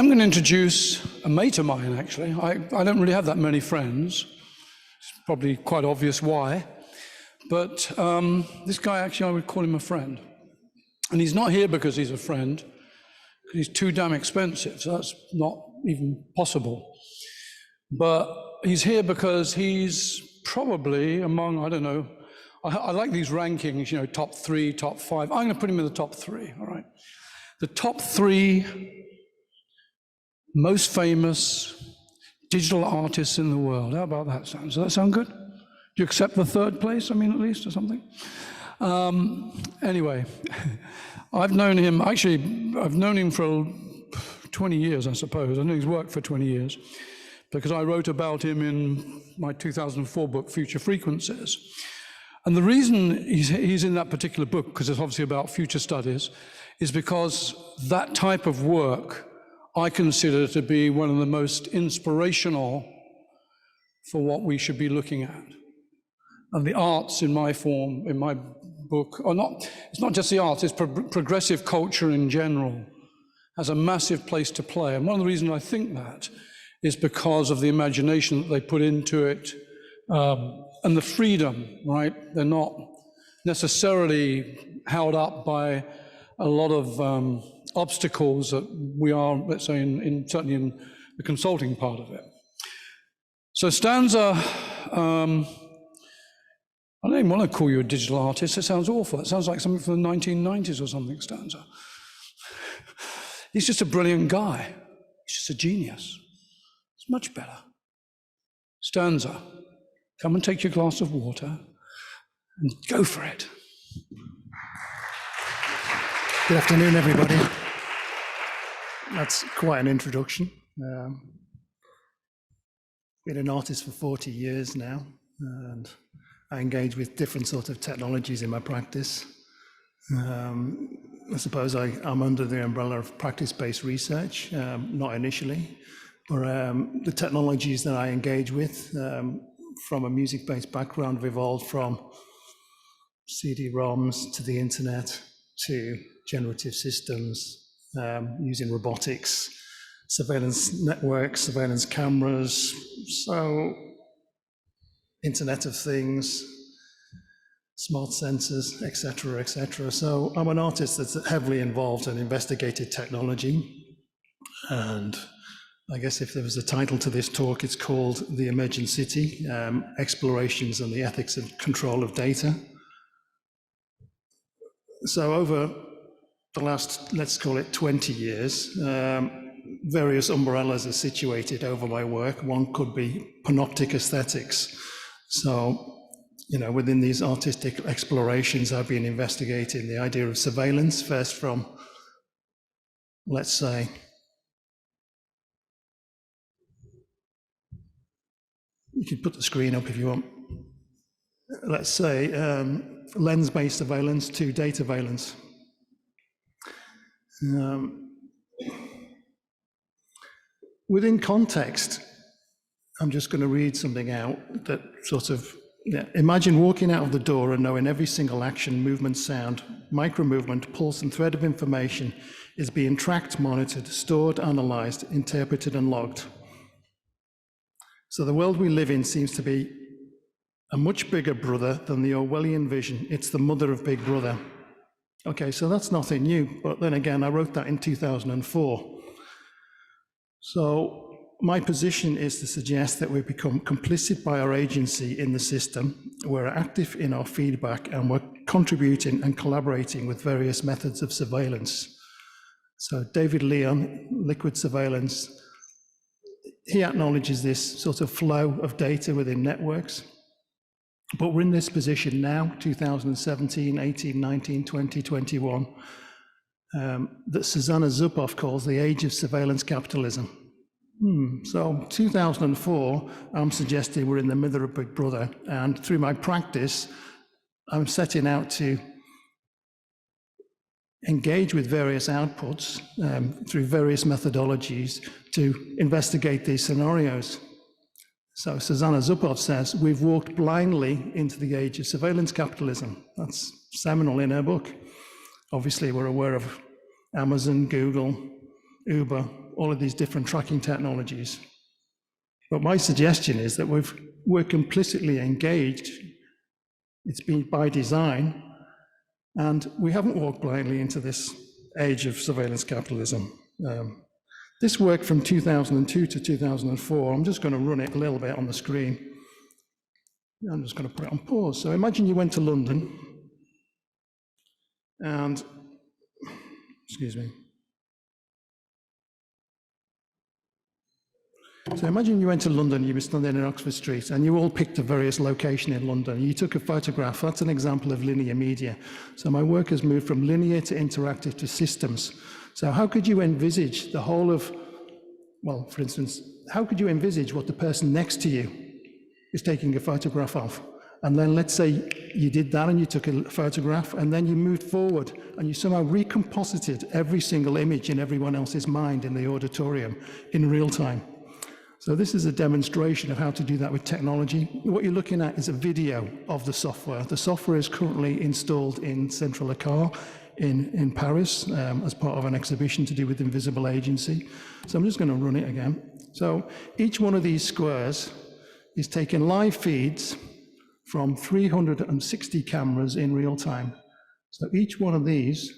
I'm going to introduce a mate of mine, actually. I don't really have that many friends. It's probably quite obvious why. But this guy, actually, I would call him a friend. And he's not here because he's a friend. He's too damn expensive, so that's not even possible. But he's here because he's probably among, I don't know, I like these rankings, you know, top 3, top 5. I'm going to put him in the top 3, all right? The top 3 most famous digital artists in the world. How about that sound? Does that sound good? Do you accept the 3rd place, I mean, at least, or something? Anyway, I've known him for 20 years, I suppose. I know he's worked for 20 years because I wrote about him in my 2004 book, Future Frequencies. And the reason he's in that particular book, because it's obviously about future studies, is because that type of work I consider to be one of the most inspirational for what we should be looking at. And the arts in my book, it's not just the arts, it's progressive culture in general has a massive place to play. And one of the reasons I think that is because of the imagination that they put into it and the freedom, right? They're not necessarily held up by a lot of obstacles that we are, let's say, certainly in the consulting part of it. So Stanza, I don't even want to call you a digital artist. It sounds awful. It sounds like something from the 1990s or something, Stanza. He's just a brilliant guy. He's just a genius. It's much better. Stanza, come and take your glass of water and go for it. Good afternoon, everybody. That's quite an introduction. Been an artist for 40 years now, and I engage with different sorts of technologies in my practice. I suppose I'm under the umbrella of practice-based research, not initially, but the technologies that I engage with from a music-based background have evolved from CD-ROMs to the internet to generative systems, using robotics, surveillance networks, surveillance cameras, so Internet of Things, smart sensors, etc., etc. So I'm an artist that's heavily involved in investigated technology. And I guess if there was a title to this talk, it's called The Emergent City, Explorations and the Ethics and Control of Data. So over the last, let's call it 20 years, various umbrellas are situated over my work. One could be panoptic aesthetics. So, you know, within these artistic explorations, I've been investigating the idea of surveillance, first from, let's say, you can put the screen up if you want. Let's say lens-based surveillance to data surveillance. Within context, I'm just going to read something out that sort of, imagine walking out of the door and knowing every single action, movement, sound, micro-movement, pulse and thread of information is being tracked, monitored, stored, analyzed, interpreted and logged. So the world we live in seems to be a much bigger brother than the Orwellian vision. It's the mother of Big Brother. Okay, so that's nothing new, but then again, I wrote that in 2004. So my position is to suggest that we become complicit by our agency in the system. We're active in our feedback and we're contributing and collaborating with various methods of surveillance. So David Leon, liquid surveillance, he acknowledges this sort of flow of data within networks. But we're in this position now, 2017, 18, 19, 20, 21, that Susanna Zuboff calls the age of surveillance capitalism. So 2004, I'm suggesting we're in the middle of Big Brother, and through my practice, I'm setting out to engage with various outputs through various methodologies to investigate these scenarios. So Susanna Zuboff says, we've walked blindly into the age of surveillance capitalism. That's seminal in her book. Obviously, we're aware of Amazon, Google, Uber, all of these different tracking technologies. But my suggestion is that we're complicitly engaged. It's been by design, and we haven't walked blindly into this age of surveillance capitalism. This work from 2002 to 2004, I'm just going to run it a little bit on the screen. I'm just going to put it on pause. So imagine you went to London and, excuse me. So imagine you went to London, you were standing in Oxford Street, and you all picked a various location in London. You took a photograph. That's an example of linear media. So my work has moved from linear to interactive to systems. So how could you envisage the whole of, well, for instance, how could you envisage what the person next to you is taking a photograph of? And then let's say you did that and you took a photograph, and then you moved forward and you somehow recomposited every single image in everyone else's mind in the auditorium in real time. So this is a demonstration of how to do that with technology. What you're looking at is a video of the software. The software is currently installed in Central Car in Paris as part of an exhibition to do with Invisible Agency. So I'm just going to run it again. So each one of these squares is taking live feeds from 360 cameras in real time. So each one of these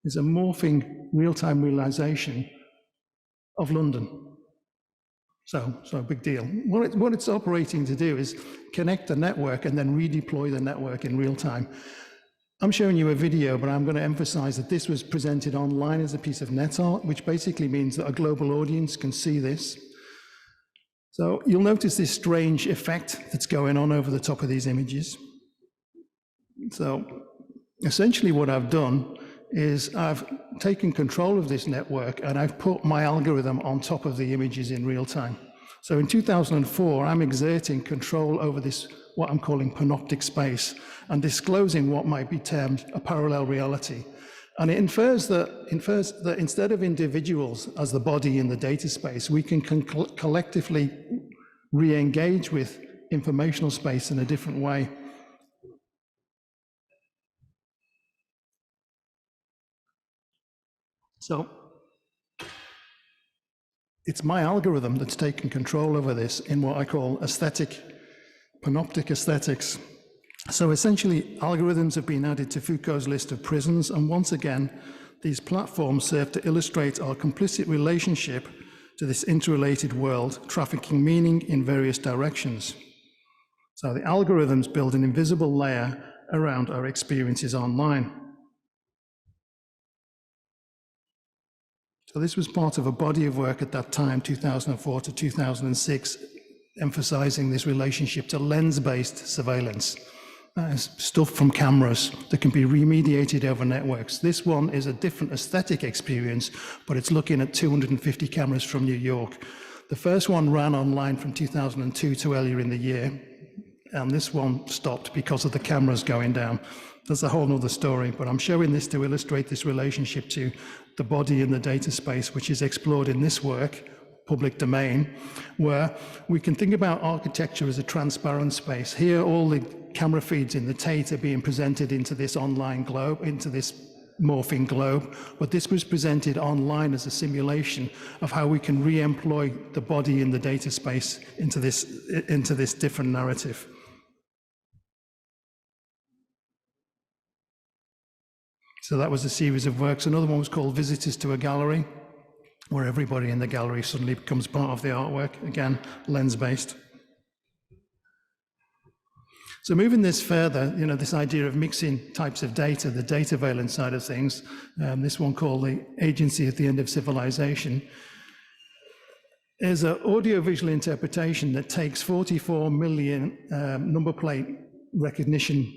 is a morphing real-time realization of London. So a big deal. What it's operating to do is connect the network and then redeploy the network in real time. I'm showing you a video, but I'm going to emphasize that this was presented online as a piece of net art, which basically means that a global audience can see this. So you'll notice this strange effect that's going on over the top of these images. So essentially what I've done is I've taken control of this network and I've put my algorithm on top of the images in real time. So in 2004, I'm exerting control over this, what I'm calling panoptic space, and disclosing what might be termed a parallel reality. And it infers that instead of individuals as the body in the data space, we can collectively re-engage with informational space in a different way. So it's my algorithm that's taken control over this in what I call panoptic aesthetics. So essentially, algorithms have been added to Foucault's list of prisons, and once again, these platforms serve to illustrate our complicit relationship to this interrelated world, trafficking meaning in various directions. So the algorithms build an invisible layer around our experiences online. So this was part of a body of work at that time, 2004 to 2006, emphasizing this relationship to lens-based surveillance. That is stuff from cameras that can be remediated over networks. This one is a different aesthetic experience, but it's looking at 250 cameras from New York. The first one ran online from 2002 to earlier in the year, and this one stopped because of the cameras going down. That's a whole other story, but I'm showing this to illustrate this relationship to the body in the data space, which is explored in this work, public domain, where we can think about architecture as a transparent space. Here, all the camera feeds in the Tate are being presented into this online globe, into this morphing globe, but this was presented online as a simulation of how we can re-employ the body in the data space into this different narrative. So that was a series of works. Another one was called Visitors to a Gallery, where everybody in the gallery suddenly becomes part of the artwork, again, lens-based. So moving this further, this idea of mixing types of data, the datavalent side of things, this one called the Agency at the End of Civilization, is an audiovisual interpretation that takes 44 million number plate recognition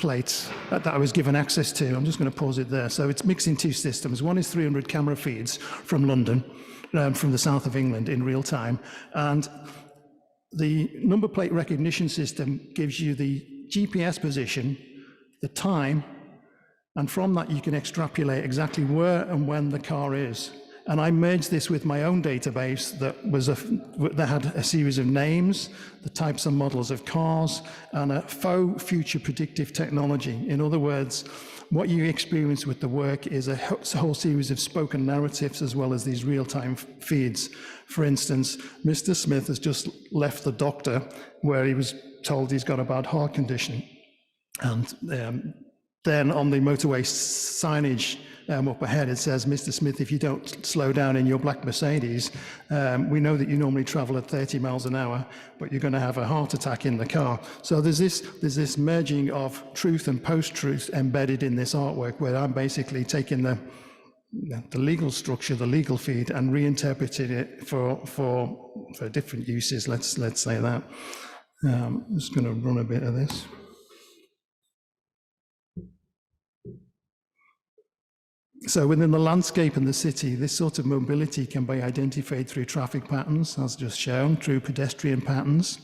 plates that I was given access to. I'm just going to pause it there. So it's mixing two systems. One is 300 camera feeds from London, from the south of England in real time. And the number plate recognition system gives you the GPS position, the time, and from that you can extrapolate exactly where and when the car is. And I merged this with my own database that had a series of names, the types and models of cars, and a faux future predictive technology. In other words, what you experience with the work is a whole series of spoken narratives as well as these real-time feeds. For instance, Mr. Smith has just left the doctor where he was told he's got a bad heart condition. And then on the motorway signage up ahead, it says, Mr. Smith, if you don't slow down in your black Mercedes, we know that you normally travel at 30 miles an hour, but you're going to have a heart attack in the car. So there's this merging of truth and post-truth embedded in this artwork, where I'm basically taking the legal structure, the legal feed, and reinterpreting it for different uses. Let's say that. I'm just going to run a bit of this. So within the landscape and the city, this sort of mobility can be identified through traffic patterns, as just shown, through pedestrian patterns,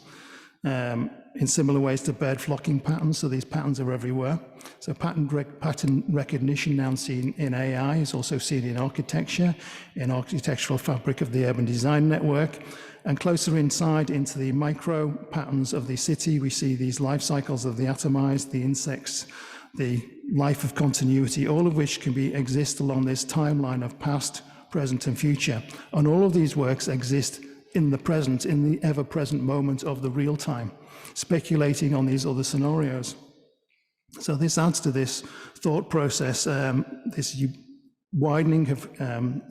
in similar ways to bird flocking patterns. So these patterns are everywhere. So pattern recognition now seen in AI is also seen in architecture, in architectural fabric of the urban design network. And closer inside into the micro patterns of the city, we see these life cycles of the atomized, the insects, the life of continuity, all of which can exist along this timeline of past, present, and future. And all of these works exist in the present, in the ever-present moment of the real time, speculating on these other scenarios. So this adds to this thought process, this widening of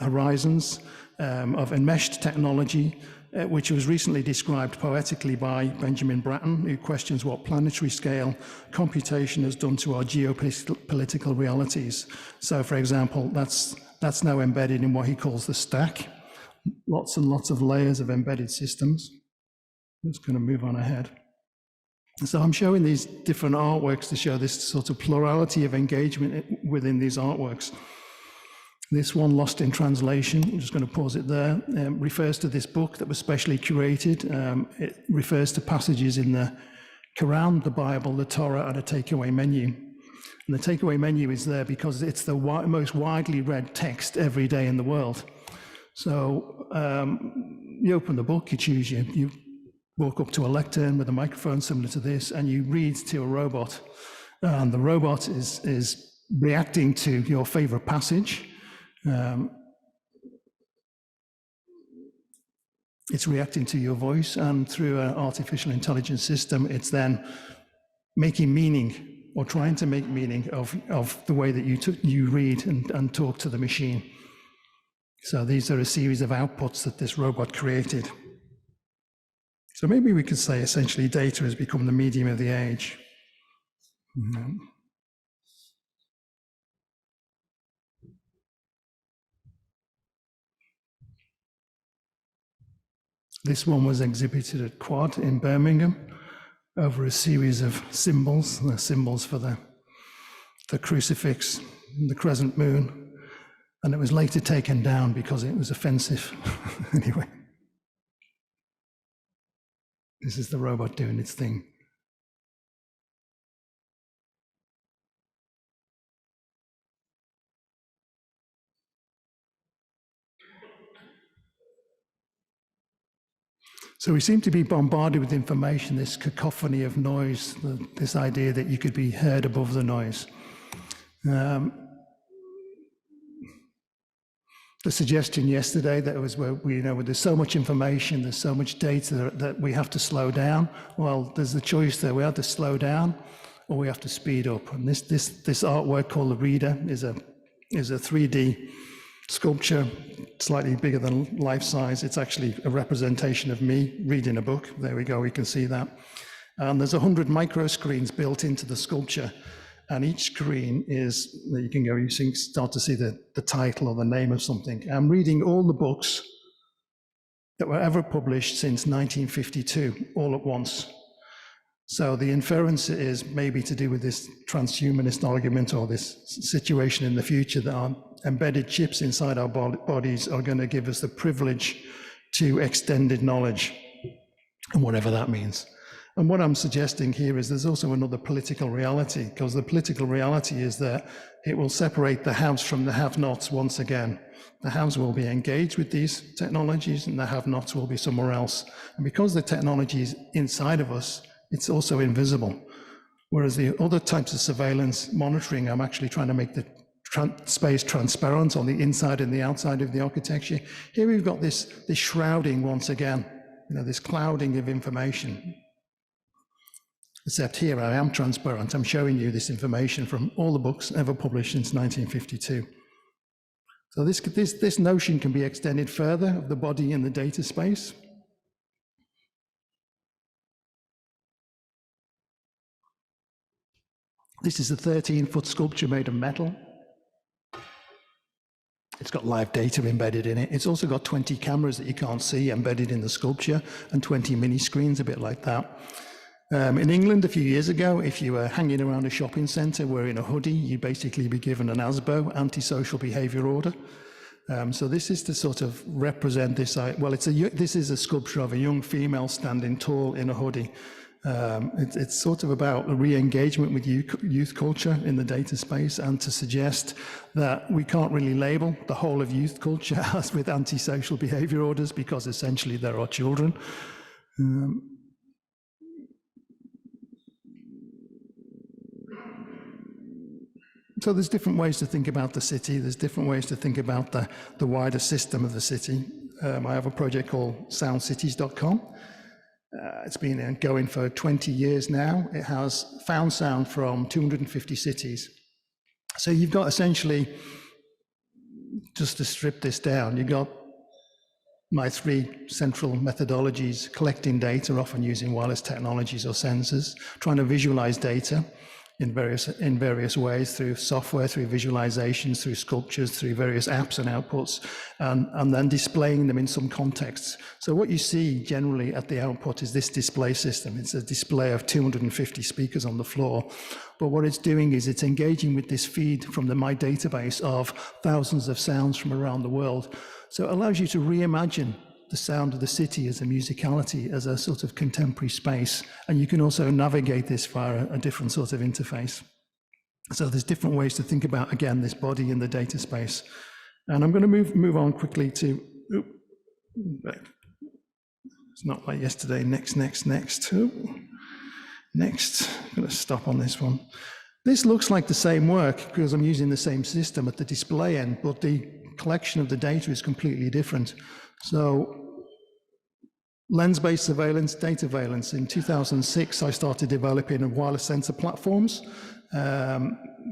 horizons, of enmeshed technology, which was recently described poetically by Benjamin Bratton, who questions what planetary scale computation has done to our geopolitical realities. So, for example, that's now embedded in what he calls the stack. Lots and lots of layers of embedded systems. I'm just going to move on ahead. So I'm showing these different artworks to show this sort of plurality of engagement within these artworks. This one, Lost in Translation, I'm just going to pause it there, refers to this book that was specially curated. It refers to passages in the Quran, the Bible, the Torah, and a takeaway menu. And the takeaway menu is there because it's the most widely read text every day in the world. So you open the book, you choose, you walk up to a lectern with a microphone similar to this, and you read to a robot. And the robot is reacting to your favorite passage. It's reacting to your voice, and through an artificial intelligence system, it's then making meaning or trying to make meaning of the way that you read and talk to the machine. So these are a series of outputs that this robot created. So maybe we could say essentially data has become the medium of the age. Mm-hmm. This one was exhibited at Quad in Birmingham over a series of symbols, the symbols for the crucifix, the crescent moon, and it was later taken down because it was offensive. Anyway, this is the robot doing its thing. So we seem to be bombarded with information, this cacophony of noise, this idea that you could be heard above the noise. The suggestion yesterday that was where there's so much information, there's so much data that we have to slow down. Well, there's the choice there. We have to slow down or we have to speed up. And this artwork called The Reader is a 3D sculpture, slightly bigger than life size. It's actually a representation of me reading a book. There we go, we can see that. And there's 100 micro screens built into the sculpture. And each screen is, you can start to see the title or the name of something. I'm reading all the books that were ever published since 1952, all at once. So the inference is maybe to do with this transhumanist argument or this situation in the future that our embedded chips inside our bodies are going to give us the privilege to extended knowledge, and whatever that means. And what I'm suggesting here is there's also another political reality, because the political reality is that it will separate the haves from the have-nots once again. The haves will be engaged with these technologies and the have-nots will be somewhere else. And because the technology is inside of us, it's also invisible. Whereas the other types of surveillance monitoring, I'm actually trying to make the space transparent on the inside and the outside of the architecture. Here we've got this shrouding once again, this clouding of information. Except here I am transparent. I'm showing you this information from all the books ever published since 1952. So this notion can be extended further of the body in the data space. This is a 13-foot sculpture made of metal. It's got live data embedded in it. It's also got 20 cameras that you can't see embedded in the sculpture and 20 mini screens, a bit like that. In England, a few years ago, if you were hanging around a shopping centre wearing a hoodie, you'd basically be given an ASBO, antisocial behaviour order. So this is to sort of represent this. Well, this is a sculpture of a young female standing tall in a hoodie. It's sort of about a re-engagement with youth culture in the data space, and to suggest that we can't really label the whole of youth culture as with antisocial behaviour orders, because essentially there are children. So there's different ways to think about the city. There's different ways to think about the wider system of the city. I have a project called soundcities.com. It's been going for 20 years now. It has found sound from 250 cities. So you've got essentially, just to strip this down, you've got my three central methodologies: collecting data, often using wireless technologies or sensors, trying to visualize data in various ways, through software, through visualizations, through sculptures, through various apps and outputs, and then displaying them in some contexts. So what you see generally at the output is this display system. It's a display of 250 speakers on the floor. But what it's doing is it's engaging with this feed from my database of thousands of sounds from around the world. So it allows you to reimagine the sound of the city as a musicality, as a sort of contemporary space. And you can also navigate this via a different sort of interface. So there's different ways to think about, again, this body in the data space. And I'm going to move on quickly to, it's not like yesterday, next. Next, I'm going to stop on this one. This looks like the same work because I'm using the same system at the display end, but the collection of the data is completely different. So lens-based surveillance, data valence. In 2006, I started developing wireless sensor platforms,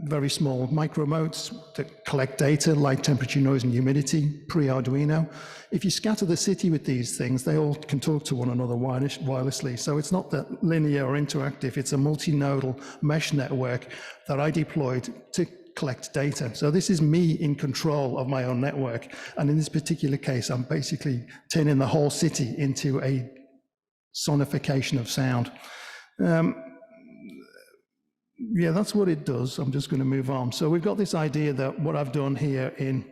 very small micro modes that collect data, light, temperature, noise, and humidity, pre-Arduino. If you scatter the city with these things, they all can talk to one another wirelessly. So it's not that linear or interactive, it's a multi-nodal mesh network that I deployed to collect data. So this is me in control of my own network. And in this particular case, I'm basically turning the whole city into a sonification of sound. Yeah, that's what it does. I'm just going to move on. So we've got this idea that what I've done here in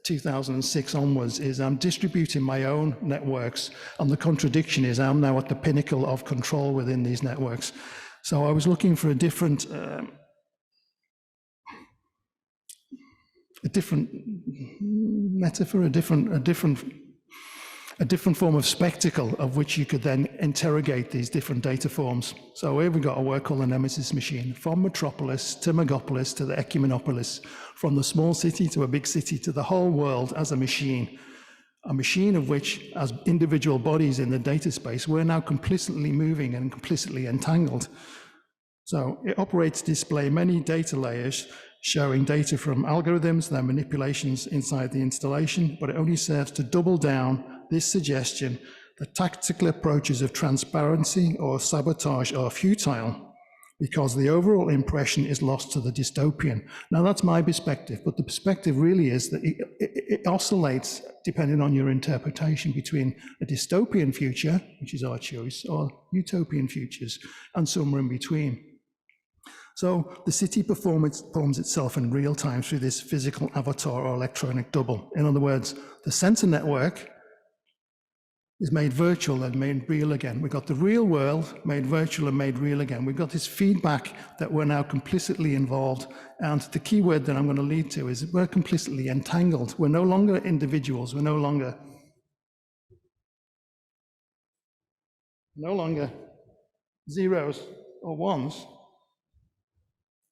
2006 onwards is I'm distributing my own networks. And the contradiction is I'm now at the pinnacle of control within these networks. So I was looking for a different metaphor, a different form of spectacle of which you could then interrogate these different data forms. So here we've got a work called the Nemesis machine, from Metropolis to Megapolis to the Ecumenopolis, from the small city to a big city to the whole world as a machine of which, as individual bodies in the data space, we're now complicitly moving and complicitly entangled. So it operates to display many data layers, showing data from algorithms, their manipulations inside the installation, but it only serves to double down this suggestion that tactical approaches of transparency or sabotage are futile because the overall impression is lost to the dystopian. Now that's my perspective, but the perspective really is that it oscillates depending on your interpretation between a dystopian future, which is our choice, or utopian futures, and somewhere in between. So the city performs itself in real time through this physical avatar or electronic double. In other words, the sensor network is made virtual and made real again. We've got the real world made virtual and made real again. We've got this feedback that we're now complicitly involved. And the key word that I'm going to lead to is we're complicitly entangled. We're no longer individuals. We're no longer zeros. or ones,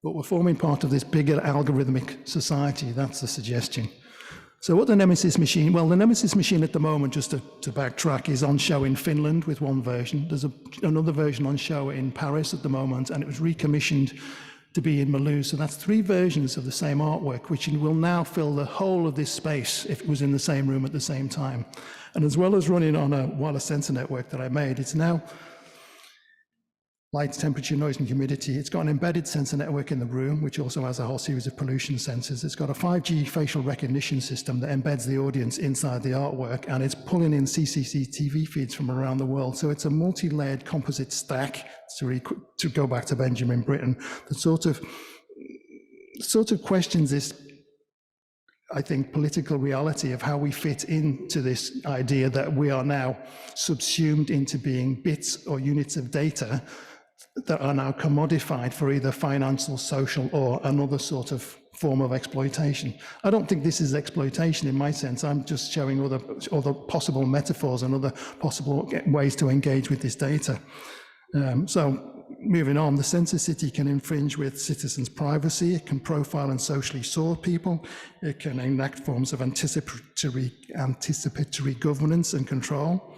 but we're forming part of this bigger algorithmic society. That's the suggestion. So what the Nemesis machine, well, the Nemesis machine at the moment, just to backtrack, is on show in Finland with one version. There's another version on show in Paris at the moment, and it was recommissioned to be in Mulhouse. So that's 3 versions of the same artwork, which will now fill the whole of this space if it was in the same room at the same time. And as well as running on a wireless sensor network that I made, it's now light, temperature, noise, and humidity. It's got an embedded sensor network in the room, which also has a whole series of pollution sensors. It's got a 5G facial recognition system that embeds the audience inside the artwork, and it's pulling in CCTV feeds from around the world. So it's a multi-layered composite stack, to go back to Benjamin Britten, that sort of questions this, I think, political reality of how we fit into this idea that we are now subsumed into being bits or units of data that are now commodified for either financial, social, or another sort of form of exploitation. I don't think this is exploitation in my sense. I'm just showing other possible metaphors and other possible ways to engage with this data. So moving on, the sensor city can infringe with citizens' privacy. It can profile and socially sort people. It can enact forms of anticipatory governance and control.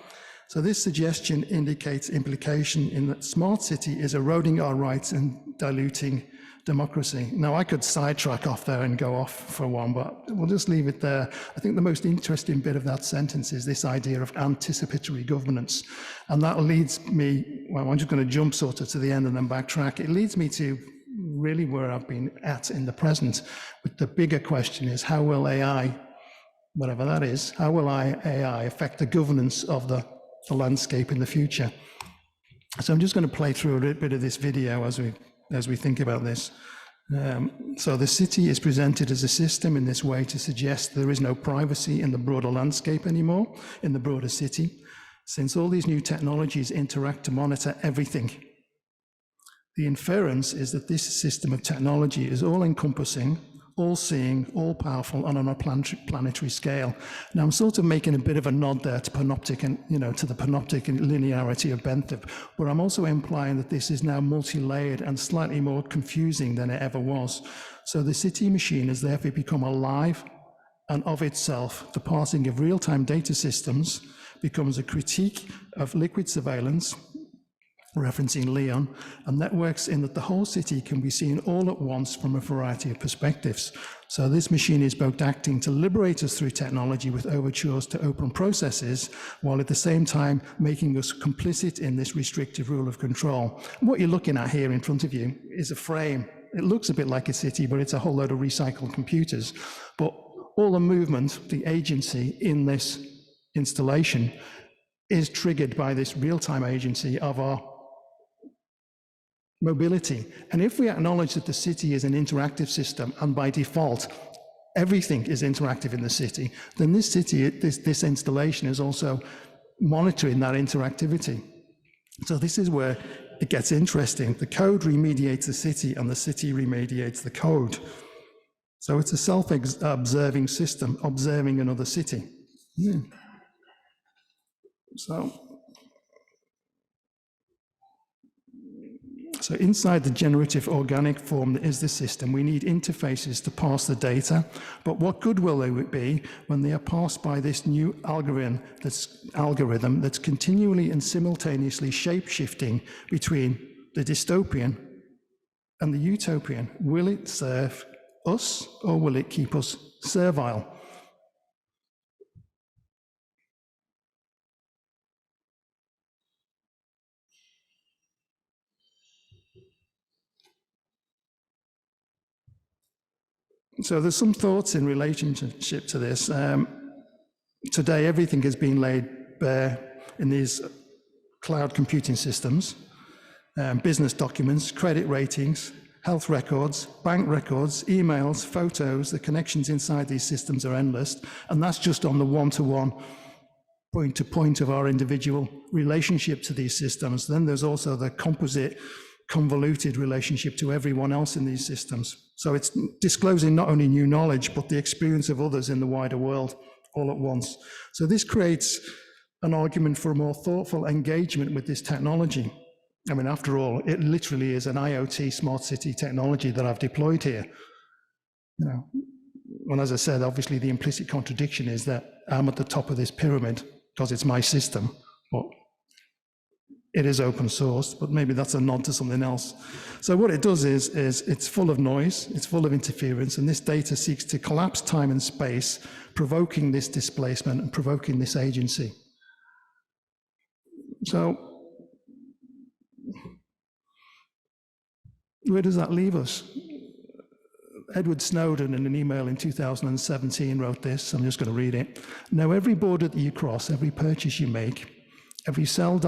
So this suggestion indicates implication in that smart city is eroding our rights and diluting democracy. Now, I could sidetrack off there and go off for one, but we'll just leave it there. I think the most interesting bit of that sentence is this idea of anticipatory governance. And that leads me, well, I'm just going to jump sort of to the end and then backtrack. It leads me to really where I've been at in the present. But the bigger question is, how will AI, whatever that is, how will AI affect the governance of the landscape in the future? So I'm just going to play through a bit of this video as we think about this. So the city is presented as a system in this way to suggest there is no privacy in the broader landscape anymore, in the broader city, since all these new technologies interact to monitor everything. The inference is that this system of technology is all-encompassing, all-seeing, all-powerful, and on a planetary scale. Now, I'm sort of making a bit of a nod there to panoptic and, to the panoptic and linearity of Bentham, but I'm also implying that this is now multi-layered and slightly more confusing than it ever was. So the city machine has therefore become alive, and of itself, the parsing of real-time data systems becomes a critique of liquid surveillance, referencing Leon, and networks in that the whole city can be seen all at once from a variety of perspectives. So this machine is both acting to liberate us through technology with overtures to open processes, while at the same time making us complicit in this restrictive rule of control. And what you're looking at here in front of you is a frame. It looks a bit like a city, but it's a whole load of recycled computers. But all the movement, the agency in this installation is triggered by this real-time agency of our mobility. And if we acknowledge that the city is an interactive system, and by default, everything is interactive in the city, then this city, this installation is also monitoring that interactivity. So this is where it gets interesting. The code remediates the city, and the city remediates the code. So it's a self-observing system, observing another city. So inside the generative organic form that is the system, we need interfaces to parse the data. But what good will they be when they are parsed by this new algorithm that's continually and simultaneously shape-shifting between the dystopian and the utopian? Will it serve us, or will it keep us servile? So there's some thoughts in relationship to this. Today, everything has been laid bare in these cloud computing systems, business documents, credit ratings, health records, bank records, emails, photos. The connections inside these systems are endless, and that's just on the one-to-one, point-to-point of our individual relationship to these systems. Then there's also the composite, convoluted relationship to everyone else in these systems. So it's disclosing not only new knowledge, but the experience of others in the wider world all at once. So this creates an argument for a more thoughtful engagement with this technology. I mean, after all, it literally is an IoT smart city technology that I've deployed here. You know, and as I said, obviously the implicit contradiction is that I'm at the top of this pyramid because it's my system, but it is open source, but maybe that's a nod to something else. So what it does is it's full of noise, it's full of interference, and this data seeks to collapse time and space, provoking this displacement and provoking this agency. So where does that leave us? Edward Snowden, in an email in 2017, wrote this. I'm just going to read it. Now, every border that you cross, every purchase you make, every cell you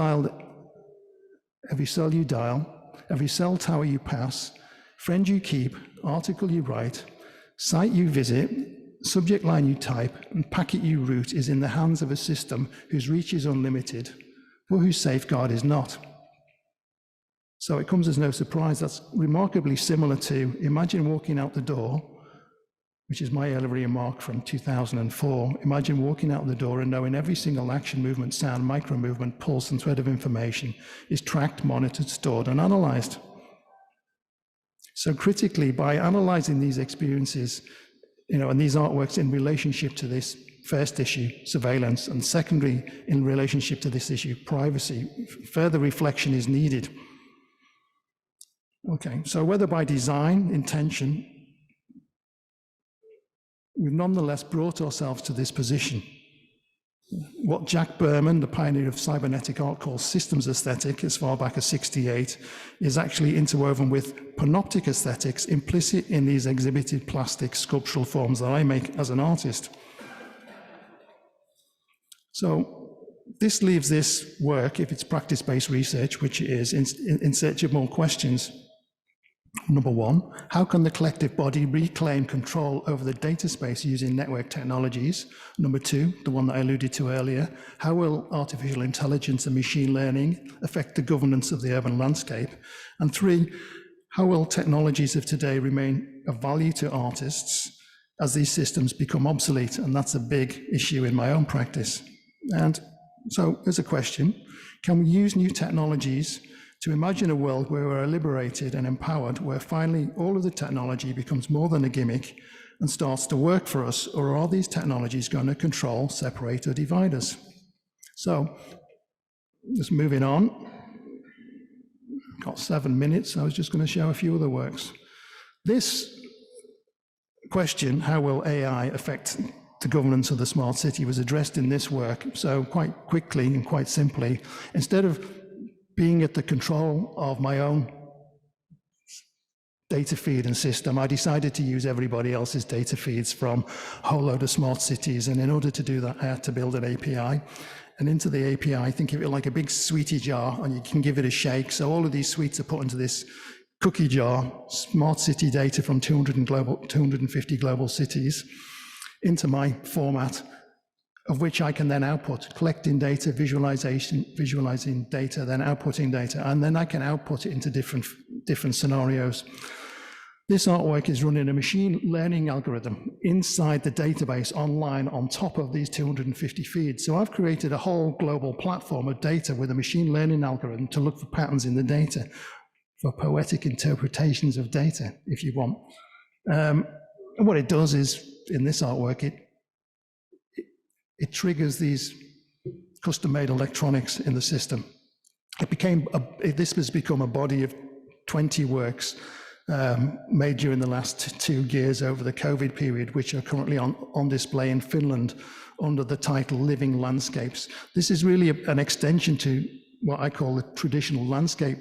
dial, every cell tower you pass, friend you keep, article you write, site you visit, subject line you type, and packet you route is in the hands of a system whose reach is unlimited, but whose safeguard is not. So it comes as no surprise. That's remarkably similar to, imagine walking out the door, which is my early remark from 2004. Imagine walking out the door and knowing every single action, movement, sound, micro movement, pulse, and thread of information is tracked, monitored, stored, and analyzed. So critically, by analyzing these experiences, you know, and these artworks in relationship to this first issue, surveillance, and secondly, in relationship to this issue, privacy, further reflection is needed. Okay, so whether by design, intention, we've nonetheless brought ourselves to this position. What Jack Berman, the pioneer of cybernetic art, calls systems aesthetic, as far back as '68, is actually interwoven with panoptic aesthetics implicit in these exhibited plastic sculptural forms that I make as an artist. So this leaves this work, if it's practice-based research, which it is, in search of more questions. Number one, how can the collective body reclaim control over the data space using network technologies? Number two, the one that I alluded to earlier, how will artificial intelligence and machine learning affect the governance of the urban landscape? And three, how will technologies of today remain of value to artists as these systems become obsolete? And that's a big issue in my own practice. And so there's a question, can we use new technologies to imagine a world where we're liberated and empowered, where finally all of the technology becomes more than a gimmick and starts to work for us, or are these technologies going to control, separate, or divide us? So, just moving on. Got 7 minutes, I was just going to show a few other works. This question, how will AI affect the governance of the smart city, was addressed in this work. So quite quickly and quite simply, instead of being at the control of my own data feed and system, I decided to use everybody else's data feeds from a whole load of smart cities. And in order to do that, I had to build an API. And into the API, think of it like a big sweetie jar, and you can give it a shake. So all of these sweets are put into this cookie jar, smart city data from 250 global cities, into my format, of which I can then output, collecting data, visualizing data, then outputting data, and then I can output it into different scenarios. This artwork is running a machine learning algorithm inside the database online on top of these 250 feeds. So I've created a whole global platform of data with a machine learning algorithm to look for patterns in the data, for poetic interpretations of data, if you want. And what it does is, in this artwork, it triggers these custom-made electronics in the system. This has become a body of 20 works made during the last 2 years over the COVID period, which are currently on display in Finland under the title Living Landscapes. This is really an extension to what I call the traditional landscape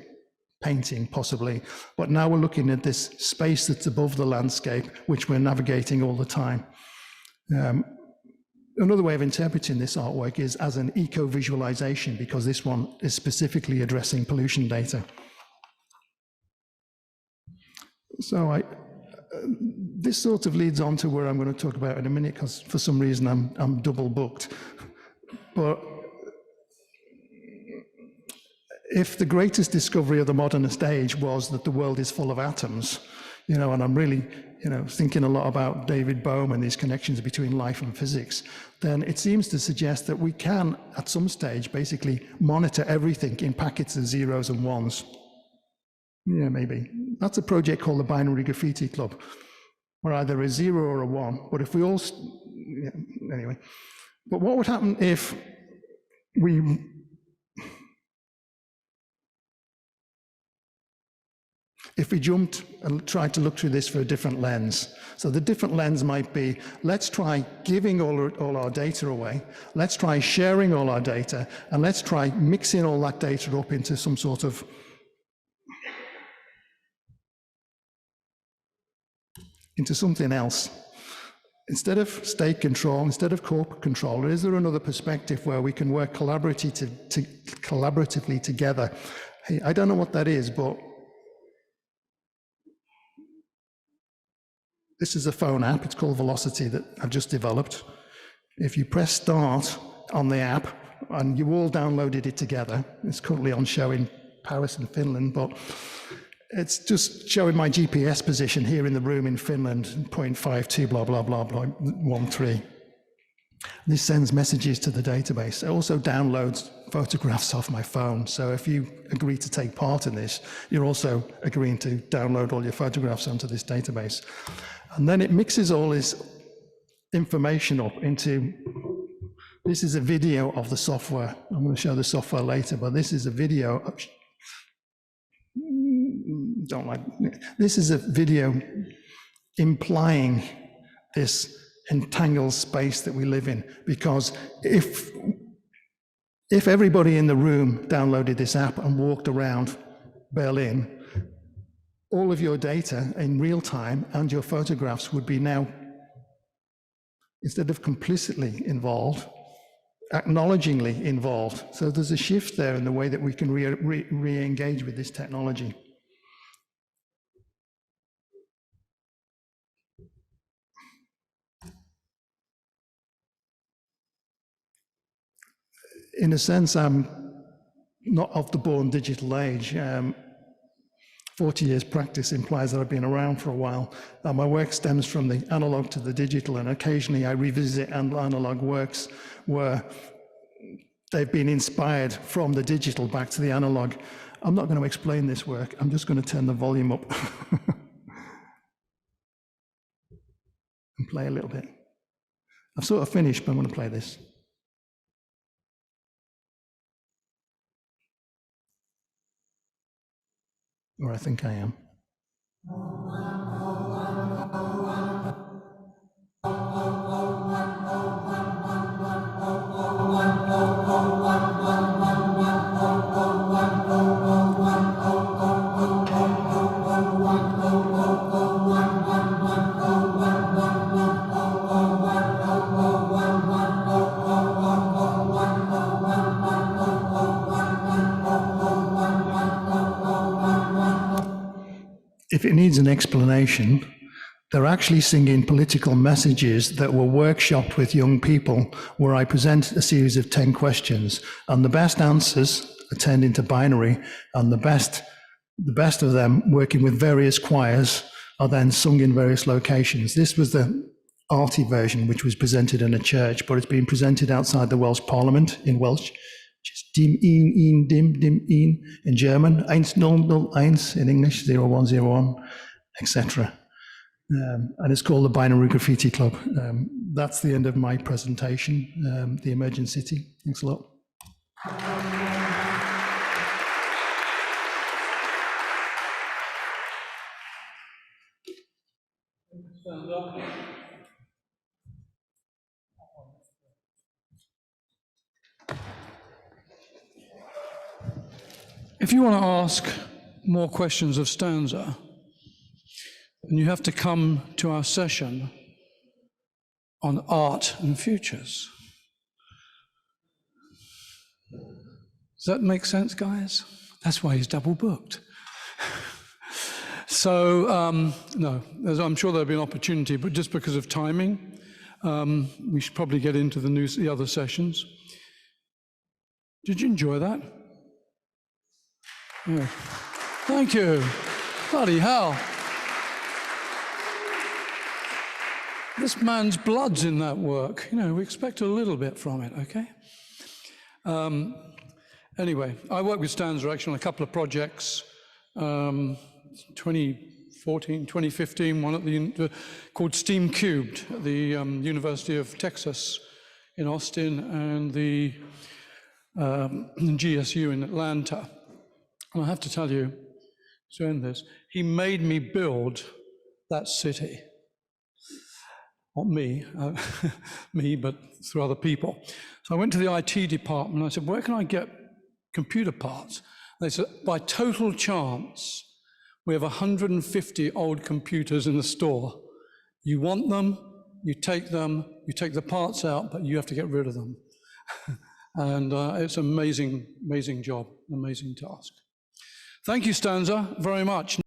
painting, possibly, but now we're looking at this space that's above the landscape, which we're navigating all the time. Another way of interpreting this artwork is as an eco-visualization, because this one is specifically addressing pollution data. So this sort of leads on to where I'm going to talk about in a minute, because for some reason I'm double booked. But if the greatest discovery of the modernist age was that the world is full of atoms, you know, and I'm really thinking a lot about David Bohm and these connections between life and physics, then it seems to suggest that we can, at some stage, basically monitor everything in packets of zeros and ones. Yeah, maybe. That's a project called the Binary Graffiti Club, where either a 0 or a 1, but if we all, anyway. But what would happen if we jumped and tried to look through this for a different lens? So the different lens might be, let's try giving all our data away, let's try sharing all our data, and let's try mixing all that data up into some sort of something else. Instead of state control, instead of corporate control, is there another perspective where we can work collaboratively together? Hey, I don't know what that is, but this is a phone app. It's called Velocity that I've just developed. If you press start on the app, and you all downloaded it together, it's currently on show in Paris and Finland, but it's just showing my GPS position here in the room in Finland, 0.52, blah, blah, blah, blah, 13. This sends messages to the database. It also downloads photographs off my phone. So if you agree to take part in this, you're also agreeing to download all your photographs onto this database. And then it mixes all this information up into, this is a video of the software. I'm going to show the software later, but this is a video of, this is a video implying this entangled space that we live in, because if everybody in the room downloaded this app and walked around Berlin, all of your data in real time and your photographs would be now, instead of complicitly involved, acknowledgingly involved. So there's a shift there in the way that we can re-engage with this technology. In a sense, I'm not of the born digital age. 40 years practice implies that I've been around for a while. My work stems from the analog to the digital, and occasionally I revisit analog works where they've been inspired from the digital back to the analog. I'm not going to explain this work. I'm just going to turn the volume up and play a little bit. I've sort of finished, but I'm going to play this. Or I think I am. If it needs an explanation, they're actually singing political messages that were workshopped with young people, where I present a series of 10 questions, and the best answers are turned into binary, and the best of them, working with various choirs, are then sung in various locations. This was the arty version, which was presented in a church, but it's been presented outside the Welsh Parliament in Welsh, which is dim, in, dim, in in German, 101 in English, 0101, etc. And it's called the Binary Graffiti Club. That's the end of my presentation, the Emergent City. Thanks a lot. If you want to ask more questions of Stanza, then you have to come to our session on art and futures. Does that make sense, guys? That's why he's double booked. So, no, I'm sure there'll be an opportunity, but just because of timing, we should probably get into the other sessions. Did you enjoy that? Yeah. Thank you. Bloody hell. This man's blood's in that work. You know, we expect a little bit from it, okay? Anyway, I worked with Stanza actually on a couple of projects, 2014, 2015, one at the called STEAM Cubed at the University of Texas in Austin, and the GSU in Atlanta. And I have to tell you, to end this, he made me build that city. Not me, me, but through other people. So I went to the IT department and I said, where can I get computer parts? And they said, by total chance, we have 150 old computers in the store. You want them, you take the parts out, but you have to get rid of them. And it's an amazing, amazing job, amazing task. Thank you, Stanza, very much.